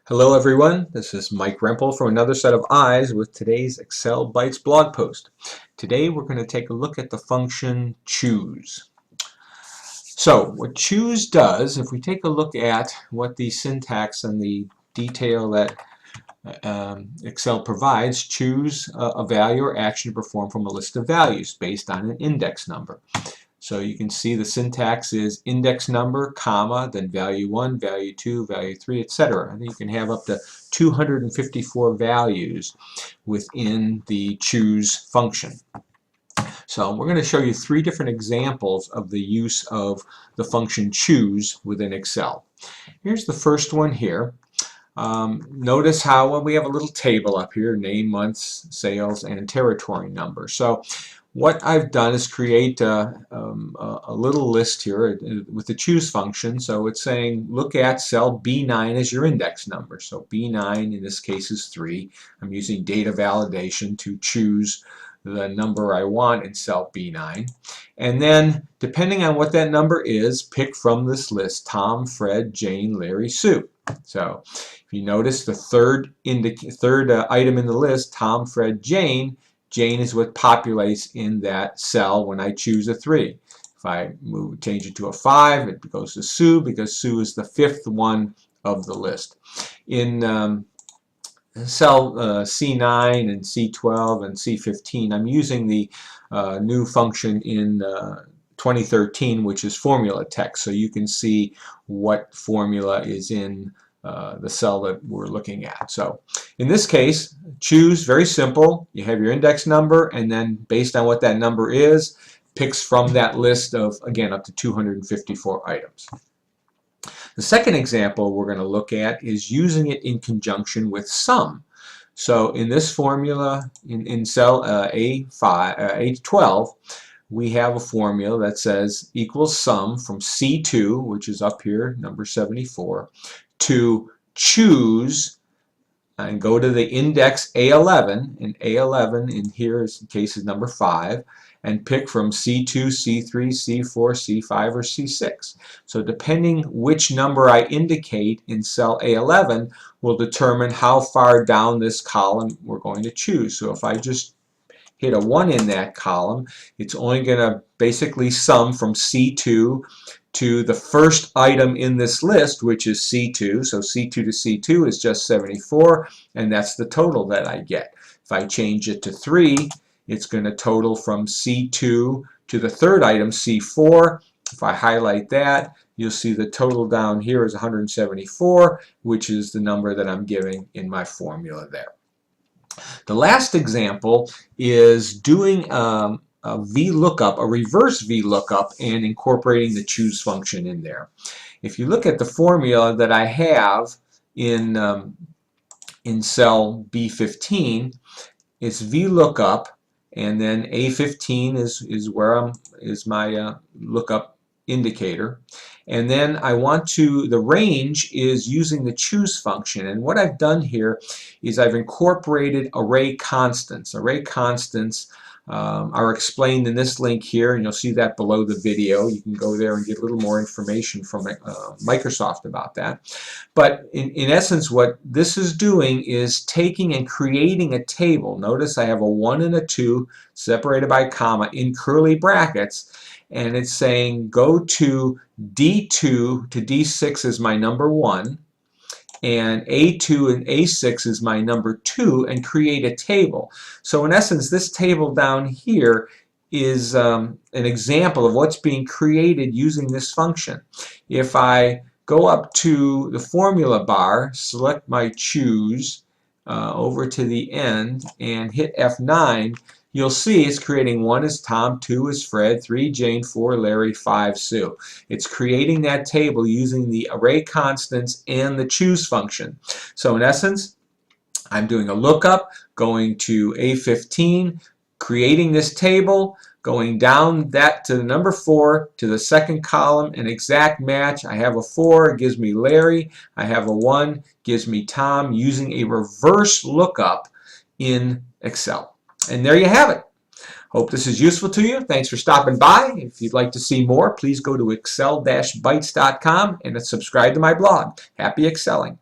Hello everyone, this is Mike Rempel from another set of eyes with today's Excel Bytes blog post. Today we're going to take a look at the function choose. So what choose does, if we take a look at what the syntax and the detail that Excel provides, choose a value or action to perform from a list of values based on an index number. So you can see the syntax is index number, comma, then value 1, value 2, value 3, etc. And you can have up to 254 values within the choose function. So we're going to show you 3 different examples of the use of the function choose within Excel. Here's the first one here. Notice how we have a little table up here, name, months, sales, and territory number. So what I've done is create a little list here with the choose function. So it's saying look at cell B9 as your index number. So B9 in this case is 3. I'm using data validation to choose the number I want in cell B9. And then depending on what that number is, pick from this list Tom, Fred, Jane, Larry, Sue. So if you notice the third item in the list, Tom, Fred, Jane, Jane is what populates in that cell when I choose a 3. If I change it to a 5, it goes to Sue because Sue is the 5th one of the list. In cell C9 and C12 and C15, I'm using the new function in 2013, which is formula text, so you can see what formula is in the cell that we're looking at. So in this case, choose, very simple. You have your index number, and then based on what that number is, picks from that list of, again, up to 254 items. The second example we're going to look at is using it in conjunction with sum. So in this formula, in cell A12, we have a formula that says equals sum from C2, which is up here, number 74, to choose and go to the index A11, and A11 in here is in case is number 5, and pick from C2, C3, C4, C5, or C6. So depending which number I indicate in cell A11 will determine how far down this column we're going to choose. So if I just hit a 1 in that column, it's only going to basically sum from C2 to the first item in this list, which is C2. So C2 to C2 is just 74, and that's the total that I get. If I change it to 3, it's going to total from C2 to the third item, C4. If I highlight that, you'll see the total down here is 174, which is the number that I'm giving in my formula there. The last example is doing a VLOOKUP, a reverse VLOOKUP, and incorporating the choose function in there. If you look at the formula that I have in cell B15, it's VLOOKUP, and then A15 is where is my lookup indicator. And then I want to, the range is using the choose function. And what I've done here is I've incorporated array constants. Array constants are explained in this link here, and you'll see that below the video. You can go there and get a little more information from Microsoft about that. But in essence, what this is doing is taking and creating a table. Notice I have a 1 and a 2 separated by a comma in curly brackets, and it's saying go to D2 to D6 is my number 1, and A2 and A6 is my number 2, and create a table. So in essence, this table down here is an example of what's being created using this function. If I go up to the formula bar, select my choose over to the end, and hit F9, you'll see it's creating 1 is Tom, 2 is Fred, 3 Jane, 4 Larry, 5 Sue. It's creating that table using the array constants and the choose function. So in essence, I'm doing a lookup, going to A15, creating this table, going down that to the number 4 to the second column, an exact match. I have a 4, it gives me Larry. I have a 1, gives me Tom, using a reverse lookup in Excel. And there you have it. Hope this is useful to you. Thanks for stopping by. If you'd like to see more, please go to excel-bytes.com and subscribe to my blog. Happy excelling.